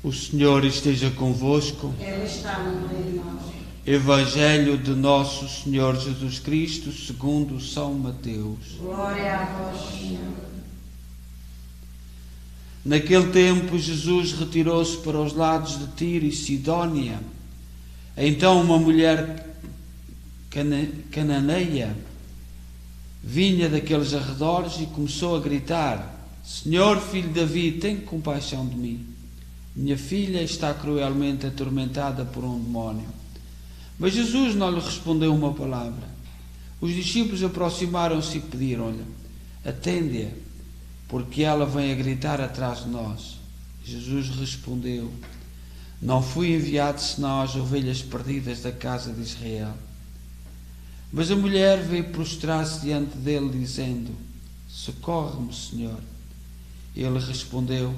O Senhor esteja convosco. Ele está no meio de nós. Evangelho de Nosso Senhor Jesus Cristo, segundo São Mateus. Glória a vós, Senhor. Naquele tempo, Jesus retirou-se para os lados de Tiro e Sidónia. Então uma mulher cananeia vinha daqueles arredores e começou a gritar: Senhor, filho de Davi, tem compaixão de mim. Minha filha está cruelmente atormentada por um demónio. Mas Jesus não lhe respondeu uma palavra. Os discípulos aproximaram-se e pediram-lhe: atende-a, porque ela vem a gritar atrás de nós. Jesus respondeu: não fui enviado senão às ovelhas perdidas da casa de Israel. Mas a mulher veio prostrar-se diante dele, dizendo: socorre-me, Senhor. Ele respondeu: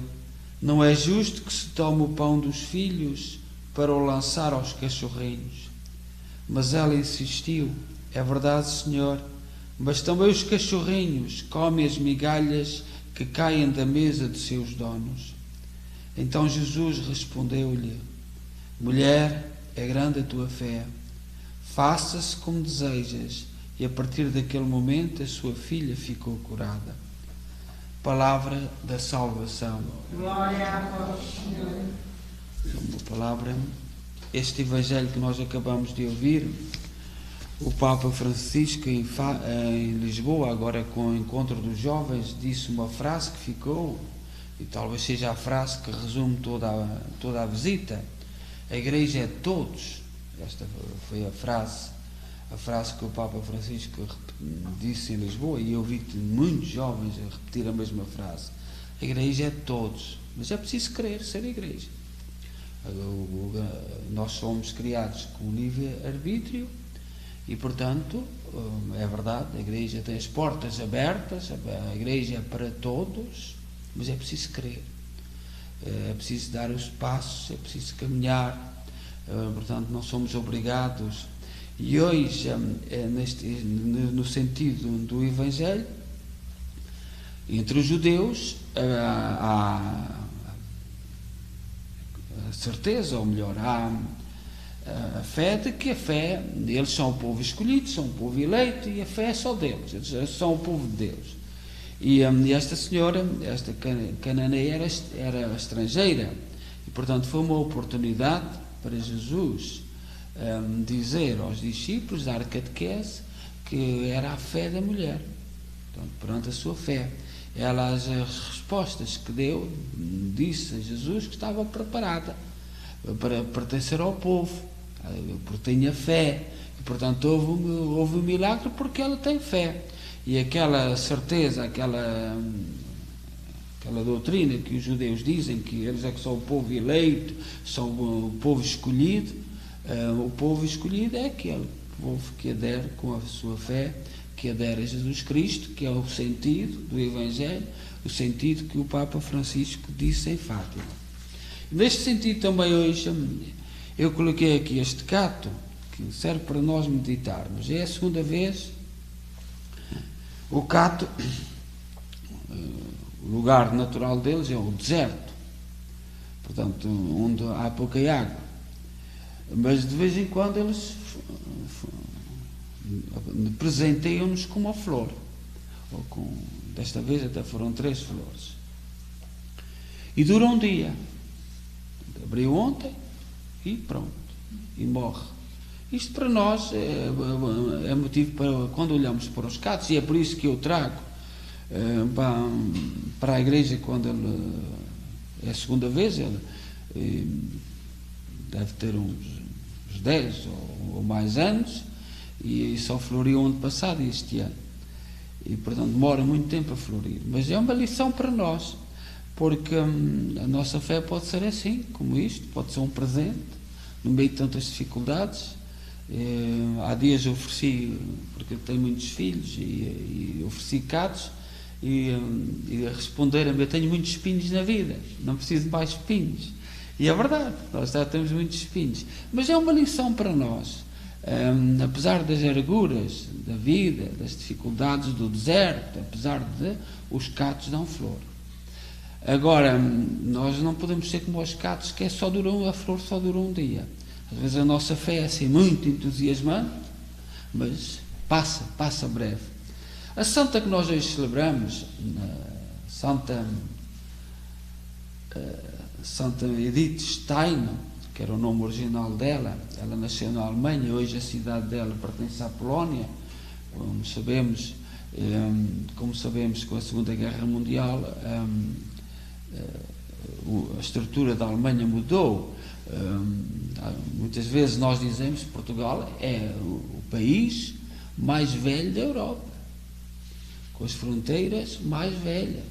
não é justo que se tome o pão dos filhos para o lançar aos cachorrinhos. Mas ela insistiu: é verdade, Senhor, mas também os cachorrinhos comem as migalhas que caem da mesa de seus donos. Então Jesus respondeu-lhe: mulher, é grande a tua fé, faça-se como desejas. E a partir daquele momento a sua filha ficou curada. Palavra da salvação. Glória a vós, Senhor. Uma palavra, este Evangelho que nós acabamos de ouvir, o Papa Francisco em Lisboa, agora com o encontro dos jovens, disse uma frase que ficou, e talvez seja a frase que resume toda a visita: a Igreja é de todos. Esta foi a frase que o Papa Francisco disse em Lisboa, e eu vi muitos jovens a repetir a mesma frase: a Igreja é de todos, mas é preciso querer ser a Igreja. Nós somos criados com livre-arbítrio e, portanto, é verdade, a Igreja tem as portas abertas, a Igreja é para todos, mas é preciso querer, é preciso dar os passos, é preciso caminhar, portanto não somos obrigados. E hoje, no sentido do Evangelho, entre os judeus há a certeza, ou melhor, há a fé de que eles são o povo escolhido, são o povo eleito, e a fé é só deles, eles são o povo de Deus. E esta senhora, esta cananeia, era estrangeira, e portanto foi uma oportunidade para Jesus dizer aos discípulos, dar catequese, que era a fé da mulher. Portanto, perante a sua fé, as respostas que deu, disse a Jesus que estava preparada para pertencer ao povo, porque tinha fé, e portanto houve um milagre porque ela tem fé. E aquela certeza, aquela doutrina que os judeus dizem que eles é que são o povo eleito, são o povo escolhido. O povo escolhido é aquele povo que adere com a sua fé, que adere a Jesus Cristo, que é o sentido do Evangelho, o sentido que o Papa Francisco disse em Fátima. Neste sentido também hoje eu coloquei aqui este cato, que serve para nós meditarmos. É a segunda vez. O cato, o lugar natural deles é o deserto, portanto, onde há pouca água. Mas de vez em quando eles presenteiam-nos com uma flor. Desta vez até foram 3 flores. E dura um dia. Abriu ontem e pronto. E morre. Isto para nós é motivo para, quando olhamos para os catos, e é por isso que eu trago para a igreja, quando ele é a segunda vez, ele deve ter uns 10 ou mais anos, e só floriu ano passado e este ano. E, portanto, demora muito tempo a florir. Mas é uma lição para nós, porque a nossa fé pode ser assim, como isto, pode ser um presente, no meio de tantas dificuldades. Há dias eu ofereci, porque eu tenho muitos filhos, e ofereci catos, e responderam-me: eu tenho muitos espinhos na vida, não preciso de mais espinhos. E é verdade, nós já temos muitos espinhos, mas é uma lição para nós. apesar das arguras da vida, das dificuldades do deserto, apesar de os catos dão flor. Agora, nós não podemos ser como os catos, que a flor só dura um dia. Às vezes a nossa fé é assim muito entusiasmante, mas passa breve. A santa que nós hoje celebramos, Santa Edith Stein, que era o nome original dela, ela nasceu na Alemanha, hoje a cidade dela pertence à Polónia. Como sabemos, com a Segunda Guerra Mundial, a estrutura da Alemanha mudou. Muitas vezes nós dizemos que Portugal é o país mais velho da Europa, com as fronteiras mais velhas.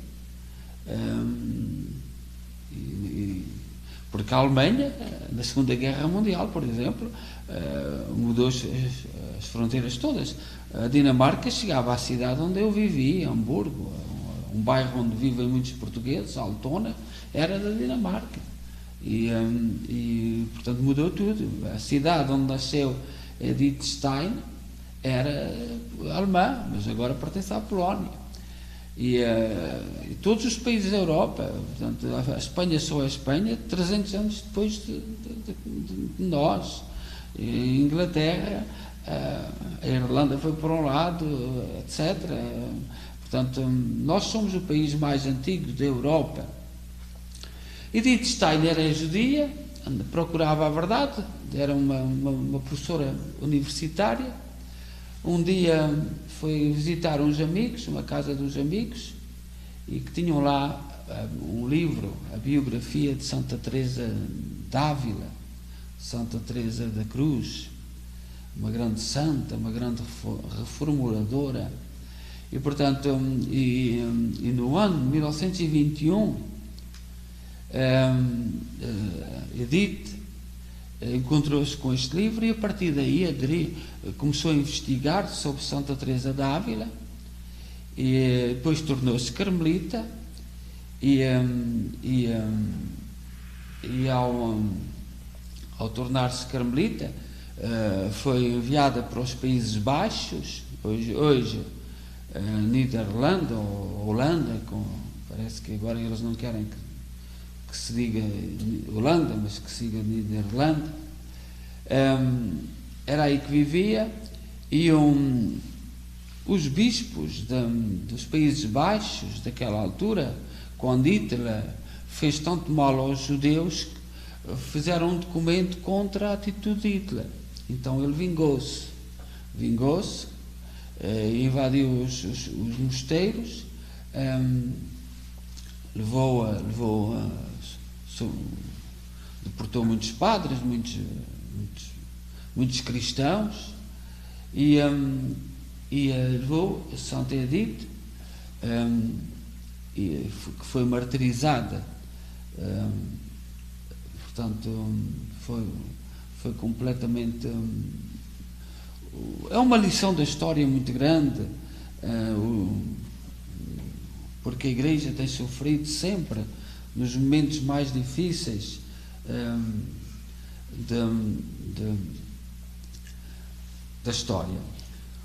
Porque a Alemanha, na Segunda Guerra Mundial, por exemplo, mudou as fronteiras todas. A Dinamarca chegava à cidade onde eu vivi, Hamburgo, um bairro onde vivem muitos portugueses, Altona, era da Dinamarca. Portanto, mudou tudo. A cidade onde nasceu Edith Stein era alemã, mas agora pertence à Polónia. E todos os países da Europa, portanto, a Espanha só é a Espanha 300 anos depois de nós. A Inglaterra, a Irlanda foi por um lado, etc. Portanto, nós somos o país mais antigo da Europa. Edith Stein era judia, procurava a verdade, era uma professora universitária. Um dia foi visitar uns amigos, uma casa dos amigos, e que tinham lá um livro, a biografia de Santa Teresa d'Ávila, Santa Teresa da Cruz, uma grande santa, uma grande reformuladora. E, portanto, no ano de 1921, Edith encontrou-se com este livro e a partir daí começou a investigar sobre Santa Teresa d'Ávila e depois tornou-se carmelita e ao tornar-se carmelita foi enviada para os Países Baixos, hoje Niderlândia ou Holanda, parece que agora eles não querem que se diga Holanda, mas que se diga Niderlândia. Era aí que vivia, e os bispos dos Países Baixos daquela altura, quando Hitler fez tanto mal aos judeus, fizeram um documento contra a atitude de Hitler. Então ele vingou-se, invadiu os mosteiros, deportou muitos padres, muitos cristãos, e levou Santa Edith, que foi martirizada. Portanto, foi completamente... é uma lição da história muito grande, porque a Igreja tem sofrido sempre nos momentos mais difíceis da história.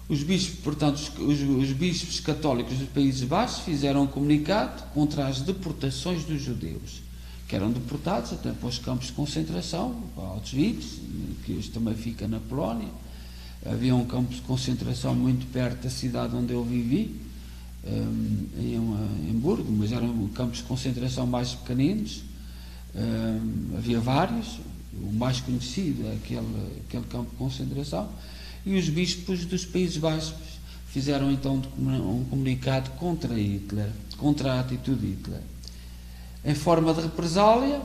Os bispos, portanto, os bispos católicos dos Países Baixos fizeram um comunicado contra as deportações dos judeus, que eram deportados até para os campos de concentração, para Auschwitz, que hoje também fica na Polónia. Havia um campo de concentração muito perto da cidade onde eu vivi, em Hamburgo, mas eram campos de concentração mais pequeninos. Havia vários, o mais conhecido é aquele campo de concentração, e os bispos dos Países Baixos fizeram então um comunicado contra Hitler, contra a atitude de Hitler. Em forma de represália,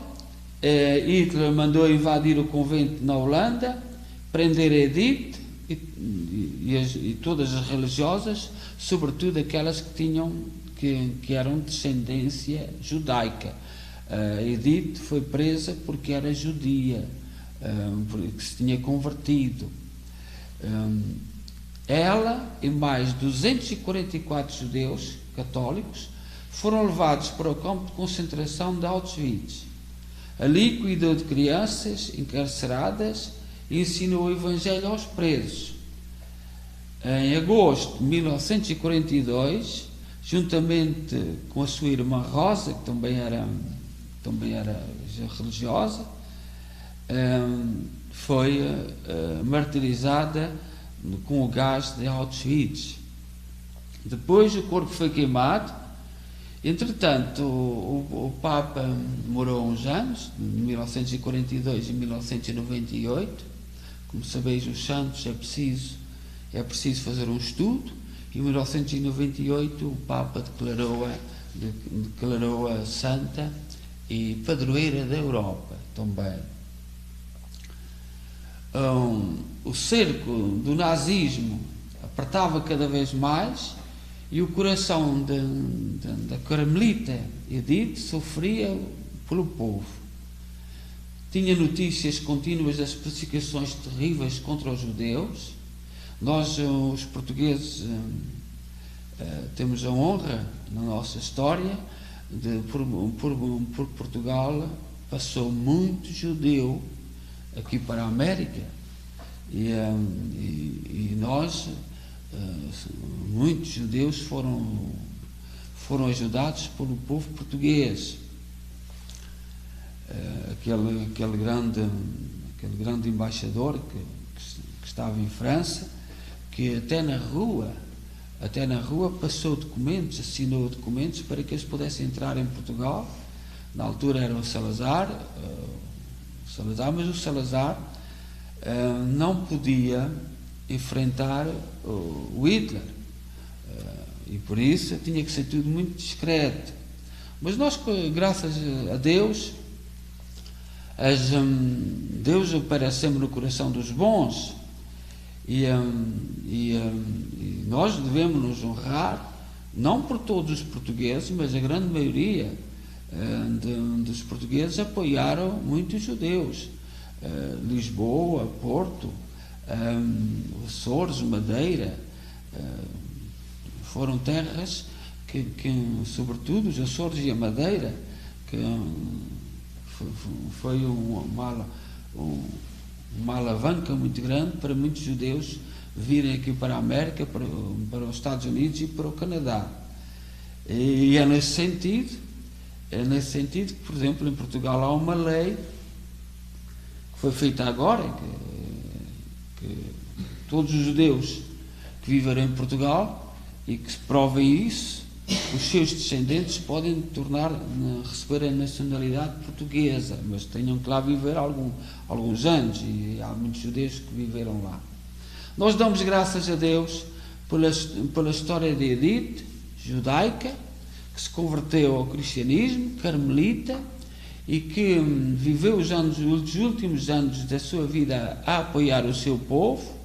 Hitler mandou invadir o convento na Holanda, prender Edith e todas as religiosas, sobretudo aquelas que eram de descendência judaica. Edith foi presa porque era judia, porque se tinha convertido. Ela e mais 244 judeus católicos foram levados para o campo de concentração de Auschwitz. Ali cuidou de crianças encarceradas e ensinou o Evangelho aos presos. Em agosto de 1942, juntamente com a sua irmã Rosa, que também era religiosa, foi martirizada com o gás de Auschwitz. Depois o corpo foi queimado. Entretanto, o Papa demorou uns anos, de 1942 e 1998. Como sabeis, os santos é preciso fazer um estudo. Em 1998 o Papa declarou-a santa e padroeira da Europa também. O cerco do nazismo apertava cada vez mais e o coração da Carmelita Edith sofria pelo povo. Tinha notícias contínuas das perseguições terríveis contra os judeus. Nós, os portugueses, temos a honra na nossa história de por Portugal passou muito judeu aqui para a América e nós, muitos judeus foram ajudados pelo povo português. Aquele grande embaixador que estava em França, que até na rua passou documentos, assinou documentos para que eles pudessem entrar em Portugal. Na altura era o Salazar, mas o Salazar não podia enfrentar o Hitler, e por isso tinha que ser tudo muito discreto. Mas nós, graças a Deus, Deus opera sempre no coração dos bons, e nós devemos nos honrar, não por todos os portugueses, mas a grande maioria dos portugueses apoiaram muitos judeus. Lisboa, Porto, Açores, Madeira, foram terras que sobretudo os Açores e a Madeira, que foi uma alavanca muito grande para muitos judeus virem aqui para a América, para os Estados Unidos e para o Canadá. E é nesse sentido que, por exemplo, em Portugal há uma lei que foi feita agora, que todos os judeus que viverem em Portugal e que provem isso, os seus descendentes podem receber a nacionalidade portuguesa, mas tenham que lá viver alguns anos, e há muitos judeus que viveram lá. Nós damos graças a Deus pela história de Edith, judaica, que se converteu ao cristianismo, carmelita, e que viveu os últimos anos da sua vida a apoiar o seu povo,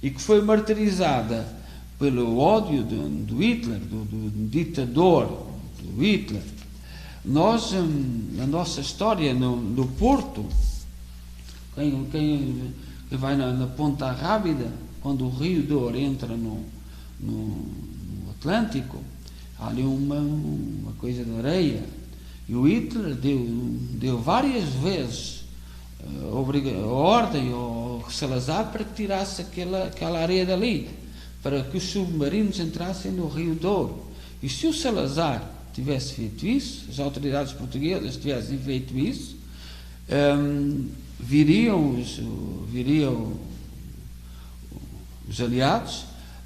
e que foi martirizada pelo ódio do Hitler, do ditador do Hitler. Nós, na nossa história no Porto, quem vai na Ponta Rábida, quando o Rio Douro entra no Atlântico, há ali uma coisa de areia, e o Hitler deu várias vezes a ordem ao Salazar para que tirasse aquela areia dali, para que os submarinos entrassem no Rio Douro. E se o Salazar tivesse feito isso, as autoridades portuguesas tivessem feito isso, viriam os aliados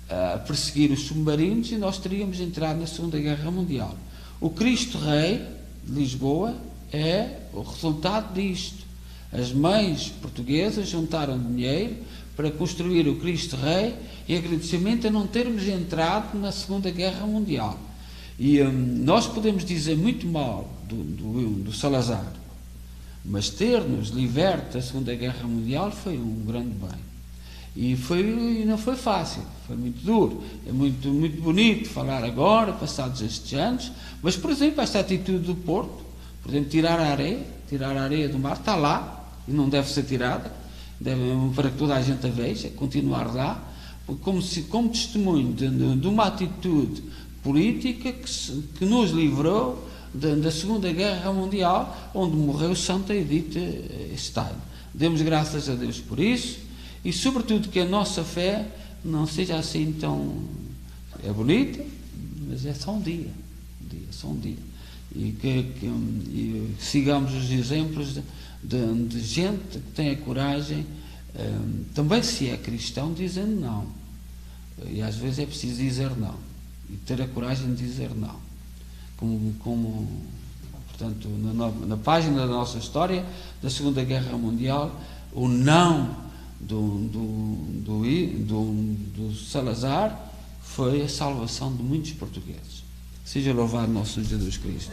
a perseguir os submarinos, e nós teríamos entrado na Segunda Guerra Mundial. O Cristo Rei de Lisboa é o resultado disto. As mães portuguesas juntaram dinheiro para construir o Cristo Rei, em agradecimento a não termos entrado na Segunda Guerra Mundial. E nós podemos dizer muito mal do Salazar, mas ter-nos liberto da Segunda Guerra Mundial foi um grande bem. E não foi fácil, foi muito duro. É muito, muito bonito falar agora, passados estes anos, mas, por exemplo, esta atitude do Porto, por exemplo, tirar a areia do mar, está lá, e não deve ser tirada, para que toda a gente a veja, continuar lá, como testemunho de uma atitude política que nos livrou da Segunda Guerra Mundial, onde morreu Santa Edith Stein. Demos graças a Deus por isso e, sobretudo, que a nossa fé não seja assim tão... É bonita, mas é só um dia, só um dia. E que sigamos os exemplos de gente que tem a coragem, também se é cristão, dizendo não. E às vezes é preciso dizer não. E ter a coragem de dizer não. Portanto, na página da nossa história, da Segunda Guerra Mundial, o não do Salazar foi a salvação de muitos portugueses. Seja louvado nosso Jesus Cristo.